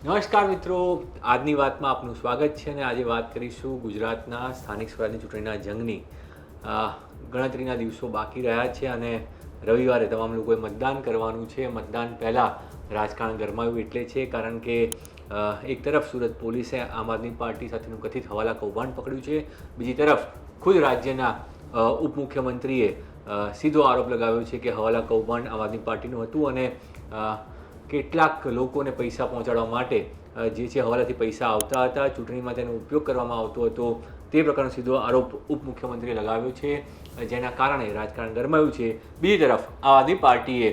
નમસ્કાર મિત્રો, આજની વાતમાં આપનું સ્વાગત છે અને આજે વાત કરીશું ગુજરાતના સ્થાનિક સ્વરાજની ચૂંટણીના જંગની. ગણતરીના દિવસો બાકી રહ્યા છે અને રવિવારે તમામ લોકોએ મતદાન કરવાનું છે. મતદાન પહેલાં રાજકારણ ગરમાયું એટલે છે કારણ કે એક તરફ સુરત પોલીસે આમ આદમી પાર્ટી સાથેનું કથિત હવાલા કૌભાંડ પકડ્યું છે, બીજી તરફ ખુદ રાજ્યના ઉપમુખ્યમંત્રીએ સીધો આરોપ લગાવ્યો છે કે હવાલા કૌભાંડ આમ આદમી પાર્ટીનું હતું અને કેટલાક લોકોને પૈસા પહોંચાડવા માટે જે છે હવાલાથી પૈસા આવતા હતા, ચૂંટણીમાં તેનો ઉપયોગ કરવામાં આવતો હતો, તે પ્રકારનો સીધો આરોપ ઉપમુખ્યમંત્રીએ લગાવ્યો છે, જેના કારણે રાજકારણ ગરમાયું છે. બીજી તરફ આમ આદમી પાર્ટીએ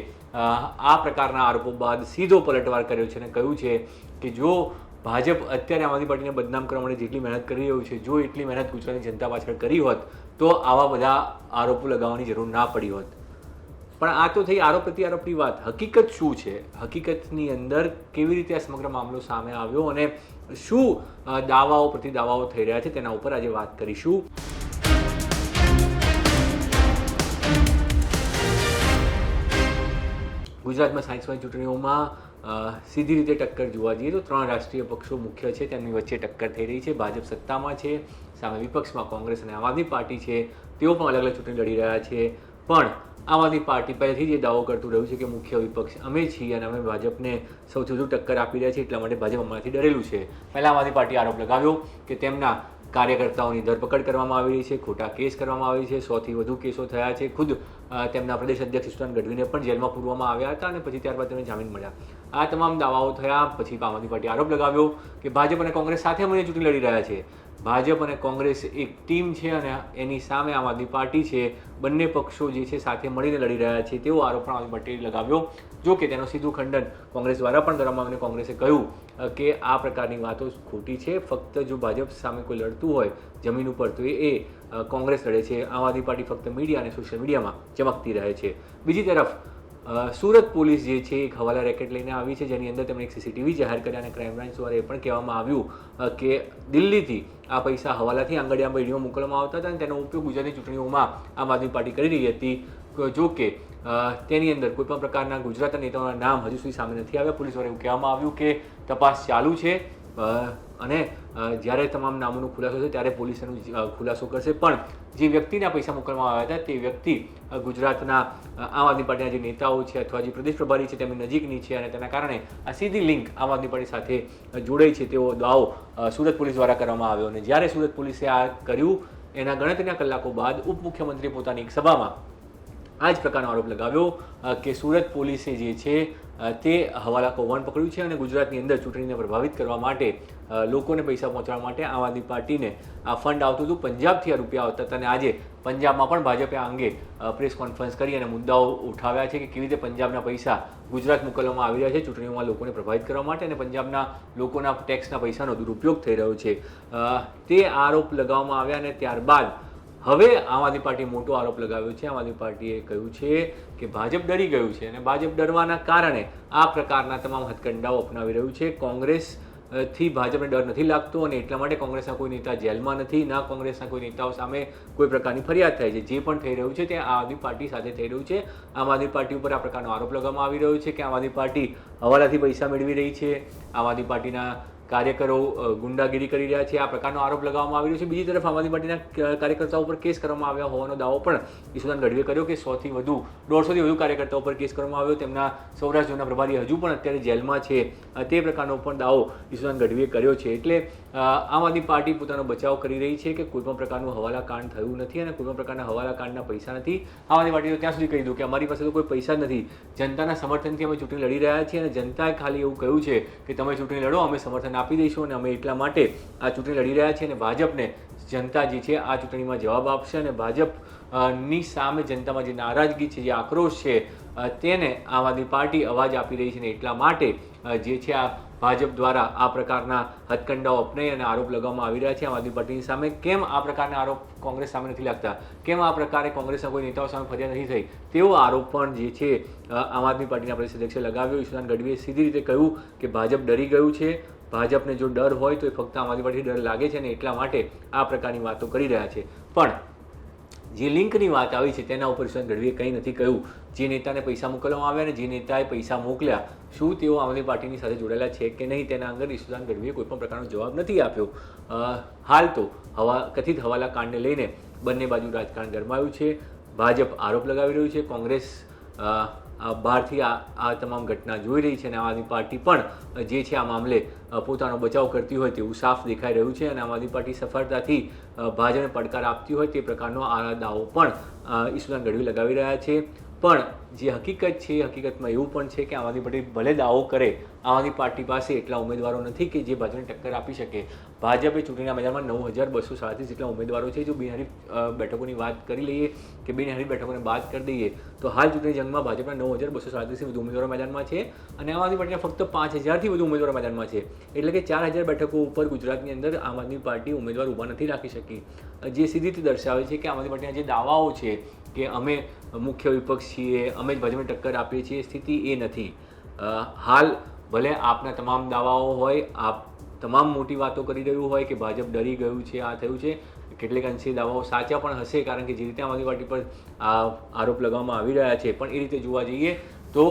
આ પ્રકારના આરોપો બાદ સીધો પલટવાર કર્યો છે અને કહ્યું છે કે જો ભાજપ અત્યારે આમ આદમી પાર્ટીને બદનામ કરવા માટે જેટલી મહેનત કરી રહ્યું છે, જો એટલી મહેનત ગુજરાતની જનતા પાછળ કરી હોત તો આવા બધા આરોપો લગાવવાની જરૂર ના પડી હોત. પણ આ તો થઈ આરોપ પ્રત્યારોપની વાત. હકીકત શું છે? હકીકતની અંદર કેવી રીતે આ સમગ્ર મામલો સામે આવ્યો અને શું દાવાઓ પ્રતિ દાવાઓ થઈ રહ્યા છે તેના ઉપર આજે વાત કરીશું. ગુજરાતમાં સાયન્સની ચૂંટણીઓમાં સીધી રીતે ટક્કર જોવા જઈએ તો 3 રાષ્ટ્રીય પક્ષો મુખ્ય છે, તેમની વચ્ચે ટક્કર થઈ રહી છે. ભાજપ સત્તામાં છે, સામે વિપક્ષમાં કોંગ્રેસ અને આમ આદમી પાર્ટી છે, તેઓ પણ અલગ અલગ ચૂંટણી લડી રહ્યા છે. પણ આમ આદમી પાર્ટી પહેલેથી જ એ દાવો કરતું રહ્યું છે કે મુખ્ય વિપક્ષ અમે છીએ અને અમે ભાજપને સૌથી વધુ ટક્કર આપી રહ્યા છીએ, એટલા માટે ભાજપ અમારાથી ડરેલું છે. પહેલાં આમ આદમી પાર્ટીએ આરોપ લગાવ્યો કે તેમના કાર્યકર્તાઓની ધરપકડ કરવામાં આવી રહી છે, ખોટા કેસ કરવામાં આવી છે, 100થી વધુ કેસો થયા છે. ખુદ તેમના પ્રદેશ અધ્યક્ષ ઈશુદાન ગઢવીને પણ જેલમાં પૂરવામાં આવ્યા હતા અને પછી ત્યારબાદ તેમને જામીન મળ્યા. આ તમામ દાવાઓ થયા પછી આમ આદમી પાર્ટીએ આરોપ લગાવ્યો કે ભાજપ અને કોંગ્રેસ સાથે મળીને ચૂંટણી લડી રહ્યા છે. ભાજપ અને કોંગ્રેસ એક ટીમ છે અને એની સામે આમ આદમી પાર્ટી છે. બંને પક્ષો જે છે સાથે મળીને લડી રહ્યા છે તેવો આરોપ પણ આમ આદમી પાર્ટીએ લગાવ્યો. જો કે તેનું સીધું ખંડન કોંગ્રેસ દ્વારા પણ કરવામાં આવ્યું. કોંગ્રેસે કહ્યું કે આ પ્રકારની વાતો ખોટી છે. ફક્ત જો ભાજપ સામે કોઈ લડતું હોય જમીન ઉપર તો એ કોંગ્રેસ લડે છે. આમ આદમી પાર્ટી ફક્ત મીડિયા અને સોશિયલ મીડિયામાં ચમકતી રહે છે. બીજી તરફ સુરત પોલીસ જે છે એક હવાલા રેકેટ લઈને આવી છે, જેની અંદર તેમણે એક સીસીટીવી જાહેર કર્યા અને ક્રાઇમ બ્રાન્ચ દ્વારા એ પણ કહેવામાં આવ્યું કે દિલ્હીથી આ પૈસા હવાલાથી આંગળીયા પેઢીમાં મોકલવામાં આવતા હતા અને તેનો ઉપયોગ ગુજરાતની ચૂંટણીઓમાં આમ આદમી પાર્ટી કરી રહી હતી. જો કે તેની અંદર કોઈપણ પ્રકારના ગુજરાતના નેતાઓના નામ હજુ સુધી સામે નથી આવ્યા. પોલીસ દ્વારા એવું કહેવામાં આવ્યું કે તપાસ ચાલુ છે અને જ્યારે તમામ નામોનો ખુલાસો થશે ત્યારે પોલીસ એનો ખુલાસો કરશે. પણ જે વ્યક્તિને આ પૈસા મોકલવામાં આવ્યા હતા તે વ્યક્તિ ગુજરાતના આમ આદમી પાર્ટીના જે નેતાઓ છે અથવા જે પ્રદેશ પ્રભારી છે તેમની નજીકની છે અને તેના કારણે આ સીધી લિંક આમ આદમી પાર્ટી સાથે જોડાઈ છે તેવો દાવો સુરત પોલીસ દ્વારા કરવામાં આવ્યો. અને જ્યારે સુરત પોલીસે આ કર્યું એના ગણતરીના કલાકો બાદ ઉપમુખ્યમંત્રીએ પોતાની એક સભામાં આ જ પ્રકારનો આરોપ લગાવ્યો કે સુરત પોલીસે જે છે તે હવાલા કૌભાંડ પકડ્યું છે અને ગુજરાતની અંદર ચૂંટણીને પ્રભાવિત કરવા માટે લોકોને પૈસા પહોંચાડવા માટે આમ આદમી પાર્ટીને આ ફંડ આવતું હતું. પંજાબથી આ રૂપિયા આવતા હતા અને આજે પંજાબમાં પણ ભાજપે આ અંગે પ્રેસ કોન્ફરન્સ કરી અને મુદ્દાઓ ઉઠાવ્યા છે કે કેવી રીતે પંજાબના પૈસા ગુજરાત મોકલવામાં આવી રહ્યા છે ચૂંટણીઓમાં લોકોને પ્રભાવિત કરવા માટે અને પંજાબના લોકોના ટેક્સના પૈસાનો દુરુપયોગ થઈ રહ્યો છે. તે આરોપ લગાવવામાં આવ્યા અને ત્યારબાદ હવે આમ આદમી પાર્ટીએ મોટો આરોપ લગાવ્યો છે. આમ આદમી પાર્ટીએ કહ્યું છે કે ભાજપ ડરી ગયું છે અને ભાજપ ડરવાના કારણે આ પ્રકારના તમામ હથકંડાઓ અપનાવી રહ્યું છે. કોંગ્રેસથી ભાજપને ડર નથી લાગતો અને એટલા માટે કોંગ્રેસના કોઈ નેતા જેલમાં નથી, ના કોંગ્રેસના કોઈ નેતાઓ સામે કોઈ પ્રકારની ફરિયાદ થાય છે. જે પણ થઈ રહ્યું છે તે આમ આદમી પાર્ટી સાથે થઈ રહ્યું છે. આમ આદમી પાર્ટી ઉપર આ પ્રકારનો આરોપ લગાવવામાં આવી રહ્યો છે કે આમ આદમી પાર્ટી હવાલાથી પૈસા મેળવી રહી છે, આમ આદમી પાર્ટીના કાર્યકરો ગુંડાગીરી કરી રહ્યા છે, આ પ્રકારનો આરોપ લગાવવામાં આવી રહ્યો છે. બીજી તરફ આમ આદમી પાર્ટીના કાર્યકર્તાઓ પર કેસ કરવામાં આવ્યા હોવાનો દાવો પણ ઈશુદાન ગઢવીએ કર્યો કે 100થી વધુ 150થી વધુ કાર્યકર્તાઓ પર કેસ કરવામાં આવ્યો. તેમના સૌરાષ્ટ્ર ઝોનના પ્રભારી હજુ પણ અત્યારે જેલમાં છે. તે પ્રકારનો પણ દાવો ઈશુદાન ગઢવીએ કર્યો છે. એટલે આમ આદમી પાર્ટી પોતાનો બચાવ કરી રહી છે કે કોઈપણ પ્રકારનું હવાલા કાંડ થયું નથી અને કોઈપણ પ્રકારના હવાલા કાંડના પૈસા નથી. આમ આદમી પાર્ટીએ ત્યાં સુધી કહી દીધું કે અમારી પાસે તો કોઈ પૈસા જ નથી, જનતાના સમર્થનથી અમે ચૂંટણી લડી રહ્યા છીએ અને જનતાએ ખાલી એવું કહ્યું છે કે તમે ચૂંટણી લડો, અમે સમર્થન આપી દઈશું અને અમે એટલા માટે આ ચૂંટણી લડી રહ્યા છીએ અને ભાજપને જનતા જે છે આ ચૂંટણીમાં જવાબ આપશે અને ભાજપની સામે જનતામાં જે નારાજગી છે, જે આક્રોશ છે તેને આમ આદમી પાર્ટી અવાજ આપી રહી છે. ને એટલા માટે જે છે આ ભાજપ દ્વારા આ પ્રકારના હથકંડાઓ અપનાવી અને આરોપ લગાવવામાં આવી રહ્યા છે આમ આદમી પાર્ટીની સામે. કેમ આ પ્રકારના આરોપ કોંગ્રેસ સામે નથી લાગતા? કેમ આ પ્રકારે કોંગ્રેસના કોઈ નેતાઓ સામે ફરિયાદ નથી થઈ? તેવો આરોપ પણ જે છે આમ આદમી પાર્ટીના પ્રદેશ અધ્યક્ષે લગાવ્યો. ઈશુદાન ગઢવીએ સીધી રીતે કહ્યું કે ભાજપ ડરી ગયું છે. ભાજપને જો ડર હોય તો એ ફક્ત આમ આદમી પાર્ટીથી ડર લાગે છે અને એટલા માટે આ પ્રકારની વાતો કરી રહ્યા છે. પણ જે લિંકની વાત આવી છે તેના ઉપર ઈશ્વરચંદ્ર ગઢવીએ કંઈ નથી કહ્યું. જે નેતાને પૈસા મોકલવામાં આવ્યા અને જે નેતાએ પૈસા મોકલ્યા, શું તેઓ આમ આદમી પાર્ટીની સાથે જોડાયેલા છે કે નહીં, તેના અંગે ઈશ્વરચંદ્ર ગઢવીએ કોઈ પણ પ્રકારનો જવાબ નથી આપ્યો. હાલ તો કથિત હવાલા કાંડને લઈને બંને બાજુ રાજકારણ ગરમાયું છે. ભાજપ આરોપ લગાવી રહ્યું છે, કોંગ્રેસ બહારથી આ તમામ ઘટના જોઈ રહી છે અને આમ આદમી પાર્ટી પણ જે છે આ મામલે પોતાનો બચાવ કરતી હોય તેવું સાફ દેખાઈ રહ્યું છે અને આમ આદમી પાર્ટી સફળતાથી ભાજપને પડકાર આપતી હોય તે પ્રકારનો આ દાવો પણ ઈશ્વરચંદ્ર ગઢવી લગાવી રહ્યા છે. પણ જે હકીકત છે, હકીકતમાં એવું પણ છે કે આમ આદમી પાર્ટી ભલે દાવો કરે, આમ આદમી પાર્ટી પાસે એટલા ઉમેદવારો નથી કે જે ભાજપને ટક્કર આપી શકે. ભાજપે ચૂંટણીના મેદાનમાં 9,237 જેટલા ઉમેદવારો છે. જો બિનહરીફ બેઠકોની વાત કરી લઈએ કે બિનહરીફ બેઠકોને બાદ કરી દઈએ તો હાલ ચૂંટણી જંગમાં ભાજપના 9,237થી વધુ ઉમેદવારો મેદાનમાં છે અને આમ આદમી પાર્ટીના ફક્ત 5,000થી વધુ ઉમેદવારો મેદાનમાં છે. એટલે કે 4,000 બેઠકો ઉપર ગુજરાતની અંદર આમ આદમી પાર્ટી ઉમેદવાર ઊભા નથી રાખી શકી. જે સીધી રીતે દર્શાવે છે કે આમ આદમી પાર્ટીના જે દાવાઓ છે કે અમે મુખ્ય વિપક્ષ છીએ, અમે જ ભાજપને ટક્કર આપીએ છીએ, સ્થિતિ એ નથી. હાલ ભલે આપના તમામ દાવાઓ હોય, આપ તમામ મોટી વાતો કરી રહ્યું હોય કે ભાજપ ડરી ગયું છે, આ થયું છે, કેટલીક અંશે દાવાઓ સાચા પણ હશે કારણ કે જે રીતે આમ આદમી પાર્ટી પર આરોપ લગાવવામાં આવી રહ્યા છે. પણ એ રીતે જોવા જઈએ તો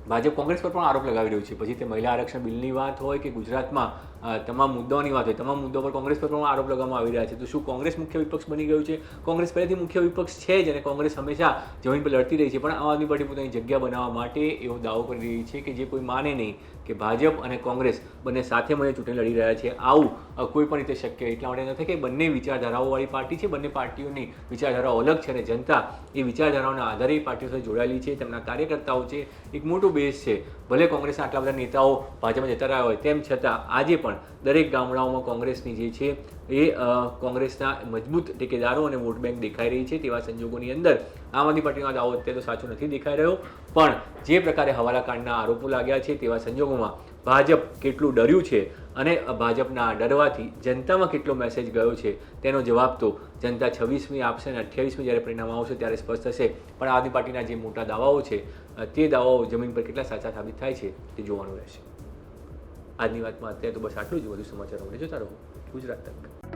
ભાજપ કોંગ્રેસ પર પણ આરોપ લગાવી રહ્યું છે. પછી તે મહિલા આરક્ષણ બિલની વાત હોય કે ગુજરાતમાં તમામ મુદ્દાઓની વાત હોય, તમામ મુદ્દાઓ પર કોંગ્રેસ પર પણ આરોપ લગાવવામાં આવી રહ્યા છે. તો શું કોંગ્રેસ મુખ્ય વિપક્ષ બની ગયું છે? કોંગ્રેસ પહેલેથી મુખ્ય વિપક્ષ છે જ અને કોંગ્રેસ હંમેશા જમીન પર લડતી રહી છે. પણ આમ આદમી પાર્ટી પોતાની જગ્યા બનાવવા માટે એવો દાવો કરી રહી છે કે જે કોઈ માને નહીં કે ભાજપ અને કોંગ્રેસ બંને સાથે મળીને ચૂંટણી લડી રહ્યા છે. આવું કોઈ પણ રીતે શક્ય એટલા માટે નથી કે બંને વિચારધારાઓવાળી પાર્ટી છે, બંને પાર્ટીઓની વિચારધારાઓ અલગ છે અને જનતા એ વિચારધારાઓના આધારે પાર્ટીઓ સાથે જોડાયેલી છે. તેમના કાર્યકર્તાઓ છે, એક મોટું બેઝ છે. ભલે કોંગ્રેસના આટલા બધા નેતાઓ ભાજપમાં જતા રહ્યા હોય તેમ છતાં આજે પણ દરેક ગામડાઓમાં કોંગ્રેસની જે છે એ કોંગ્રેસના મજબૂત ટેકેદારો અને વોટ બેંક દેખાઈ રહી છે. તેવા સંજોગોની અંદર આમ આદમી પાર્ટીનો દાવો અત્યારે તો સાચો નથી દેખાઈ રહ્યો. પણ જે પ્રકારે હવાલાકાંડના આરોપો લાગ્યા છે તેવા સંજોગોમાં ભાજપ કેટલું ડર્યું છે અને ભાજપના ડરવાથી જનતામાં કેટલો મેસેજ ગયો છે તેનો જવાબ તો જનતા 26મી આપશે અને 28મી જ્યારે પરિણામ આવશે ત્યારે સ્પષ્ટ થશે. પણ આમ આદમી પાર્ટીના જે મોટા દાવાઓ છે તે દાવાઓ જમીન પર કેટલા સાચા સાબિત થાય છે તે જોવાનું રહેશે. આજની વાતમાં અત્યારે તો બસ આટલું જ. વધુ સમાચારો માટે જોતા રહો ગુજરાત તક.